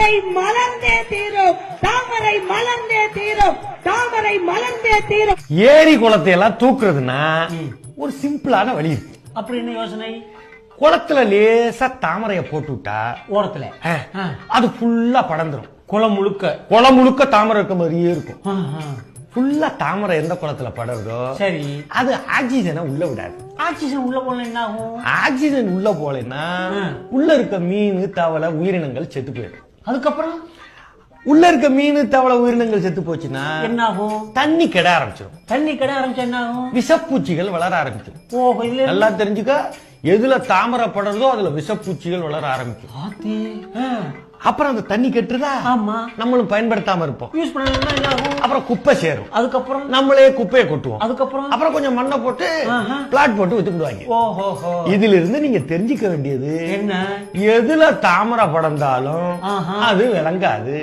தாமரை மலர்ந்தே தீரும், தாமரை மலர்ந்தே தீரும், தாமரை மலர்ந்தே தீரும். ஏரி குளத்தை எல்லாம் தூக்குறதுன்னா ஒரு சிம்பிளான வழி இருக்கு. அப்படி என்ன யோசனை? குளத்துல லேசா தாமரைய போட்டு விட்டா ஓரத்துல அது ஃபுல்லா படந்துரும். குளம் முழுக்க தாமரை இருக்க மாதிரியே இருக்கும். ஃபுல்லா தாமரை எந்த குளத்துல படருதோ சரி, அது ஆக்சிஜனை உள்ள விடாது. ஆக்சிஜன் உள்ள போல என்ன ஆகும்? ஆக்சிஜன் உள்ள போலன்னா உள்ள இருக்க மீன் தவளை உயிரினங்கள் செத்து போயிடும். அதுக்கப்புறம் உள்ள இருக்க மீன் தவளை உயிரினங்கள் செத்து போச்சுன்னா என்ன ஆகும்? தண்ணி கெட ஆரம்பிச்சிடும். தண்ணி கடை ஆரம்பிச்சா என்ன ஆகும்? விஷப்பூச்சிகள் வளர ஆரம்பிச்சிடும். ஓஹோ, இல்ல நல்லா தெரிஞ்சுக்க, எதுல தாமரை படறதோ அதுல விஷப்பூச்சிகள் வளர ஆரம்பிக்கும். ஆத்தி. அப்புறம் அந்த தண்ணி கெட்டுதா, ஆமா, நம்மளும் பயன்படுத்தாம இருப்போம். யூஸ் பண்ணா என்ன ஆகும்? அப்புறம் குப்பை சேரும். அதுக்கப்புறம் நம்மளே குப்பையை கொட்டுவோம். அதுக்கப்புறம் அப்புறம் கொஞ்சம் மண்ணை போட்டு பிளாட் போட்டு வித்துடுவாங்க. ஓஹோ, இதுல இருந்து நீங்க தெரிஞ்சுக்க வேண்டியது என்ன? எதுல தாமரை படர்ந்தாலும் அது விளங்காது.